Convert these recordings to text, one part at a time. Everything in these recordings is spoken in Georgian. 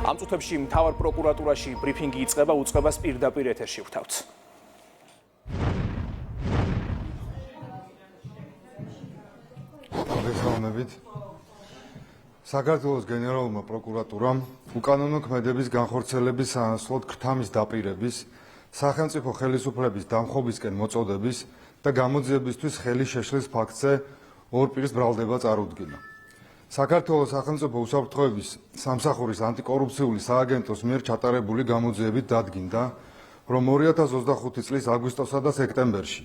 Ამ წუთებში მთავარ პროკურატურაში ბრიფინგი იწყება, უწყებას პირდაპირ ეთერში ვთავთ. მოგესალმებით. საქართველოს გენერალურმა პროკურატურამ უკანონო ქმედების განხორციელების სანაცვლოდ ქრთამის დაპირების, სახელმწიფო ხელისუფლების დამხობისკენ მოწოდების და გამოძიებისთვის ხელი შეშლის ფაქტზე ორ პირის ბრალდება წარუდგინა. საქართველოს სახელმწიფო უსაფრთხოების სამსახურის ანტიკორუფციული სააგენტოს მიერ ჩატარებული გამოძიებით დადგინდა, რომ 2025 წლის აგვისტოსა და სექტემბერში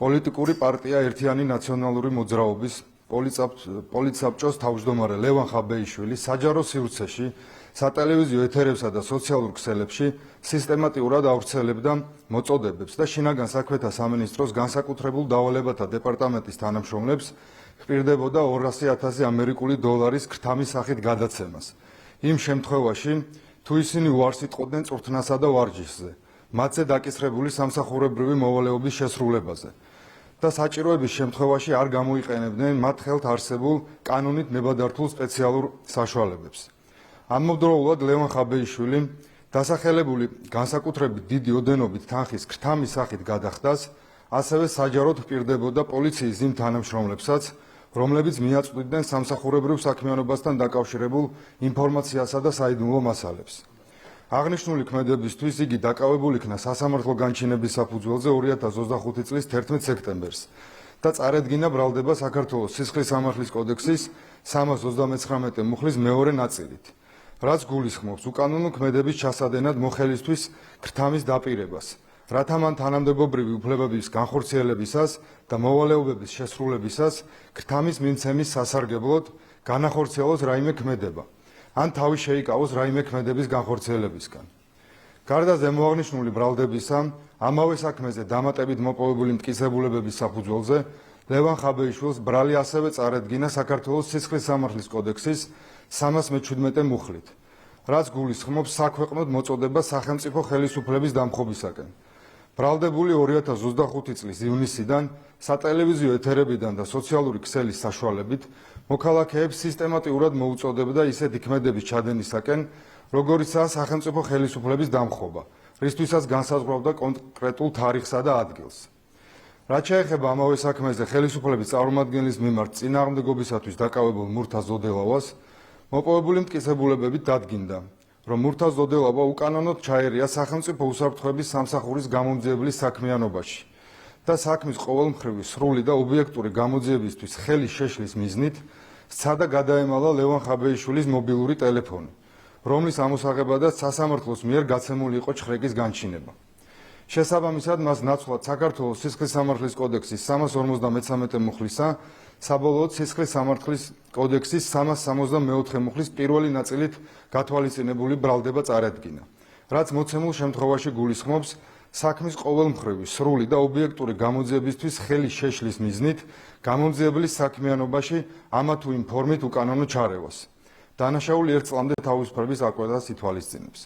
პოლიტიკური პარტია ერთიანი ნაციონალური მოძრაობის პოლიტსაბჭოს თავმჯდომარე ლევან ხაბეიშვილი საჯარო სივრცეში, სატელევიზიო ეთერებსა და სოციალურ ქსელებში სისტემატურად ავრცელებდა მოწოდებებს და შინაგან საქმეთა სამინისტროს განსაკუთრებულ დავალებათა დეპარტამენტის თანამშრომლებს ჰპირდებოდა 200,000 ამერიკული დოლარის ქრთამის სახით გადაცემას. იმ შემთხვევაში, თუ ისინი უარს იტყოდნენ წვრთნასა და ვარჯიშზე, მათზე დაკისრებული სამსახურებრივი მოვალეობის შესრულებაზე და საჭიროების შემთხვევაში არ გამოიყენებდნენ მათ ხელთ არსებულ კანონით ნებადართულ სპეციალურ საშუალებებს. ამავდროულად ლევან ხაბეიშვილი დასახელებული განსაკუთრებით დიდი ოდენობით თანხის ქრთამის სახით გადახდას, ასევე საჯაროდ ჰპირდებოდა პოლიციის იმ თანამშრომლებსაც, რომლებიც მიაწვდიდნენ სამსახურებრივ საქმიანობასთან დაკავშირებულ ინფორმაციასა და საიდუმლო მასალებს. აღნიშნული ქმედებისთვის იგი დაკავებულ იქნა სასამართლო განჩინების საფუძველზე 2025 წლის 11 სექტემბერს და წარედგინა ბრალდება საქართველოს სისხლის სამართლის კოდექსის 329 მუხლის მეორე ნაწილით, რაც გულისხმობს უკანონო ქმედების ჩასადენად მოხელისთვის ქრთამის დაპირებას, რათა მან თანამდებობრივი უფლებების განხორციელებისას და მოვალეობების შესრულებისას ქრთამის მიმცემის სასარგებლოდ განახორციელოს რაიმე ქმედება, ან თავი შეიკავოს რაიმე ქმედების განხორციელებისგან. გარდა ზემოაღნიშნული ბრალდებისა, ამავე საქმეზე დამატებით მოპოვებული მტკიცებულებების საფუძველზე ლევან ხაბეიშვილს ბრალი ასევე წარედგინა საქართველოს სისხლის სამართლის კოდექსის 317 მუხლით, რაც გულისხმობს საქვეყნოდ მოწოდება სახელმწიფო ხელისუფლების დამხობისაკენ. ბრალდებული 2025 წლის ივნისიდან სატელევიზიო ეთერებიდან და სოციალური ქსელის საშუალებით მოქალაქეებს სისტემატურად მოუწოდებდა ისეთი ქმედების ჩადენისაკენ, როგორიცაა სახელმწიფო ხელისუფლების დამხობა, რისთვისაც განსაზღვრავდა კონკრეტულ თარიღსა და ადგილს. რაც შეეხება ამავე საქმეზე ხელისუფლების წარმომადგენლის მიმართ წინააღმდეგობისათვის დაკავებულ მურთაზ დოდელავას, მოპოვებული მტკიცებულებებით დადგინდა, რომ მურთაზ დოდელავა უკანონოდ ჩაერია სახელმწიფო უსაფრთხოების სამსახურის გამომძიებლის საქმიანობაში და საქმის ყოველმხრივი სრული და ობიექტური გამოძიებისთვის ხელი შეშლის მიზნით სცადა გადაემალა ლევან ხაბეიშვილის მობილური ტელეფონი, რომლის ამოსაღებადაც სასამართლოს მიერ გაცემული იყო ჩხრეკის განჩინება. შესაბამისად, მას ნაცვლად საქართველოს სისხლის სამართლის კოდექსის 353 მუხლისა, საბოლოოდ სისხლის სამართლის კოდექსის 364 მუხლის პირველი ნაწილით გათვალისწინებული ბრალდება წარედგინა, რაც მოცემულ შემთხვევაში გულისხმობს საქმის ყოველმხრივი, სრული და ობიექტური გამოძიებისთვის ხელი შეშლის მიზნით გამომძიებლის საქმიანობაში ამა თუ იმ ფორმით უკანონო ჩარევას. დანაშაული 1 წლამდე თავისუფლების აკვეთას ითვალისწინებს.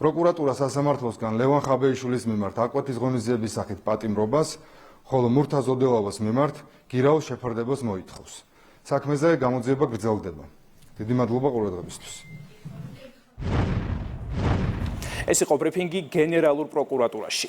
პროკურატურა სასამართლოსგან ლევან ხაბეიშვილის მიმართ აკვეთის ღონისძიების სახით პატიმრობას, ხოლო მურთაზ დოდელავას მიმართ გირაოს შეფარდებას მოითხოვს. საქმეზე გამოძიება გრძელდება. დიდი მადლობა ყურადღებისთვის. ეს იყო ბრიფინგი გენერალურ პროკურატურაში.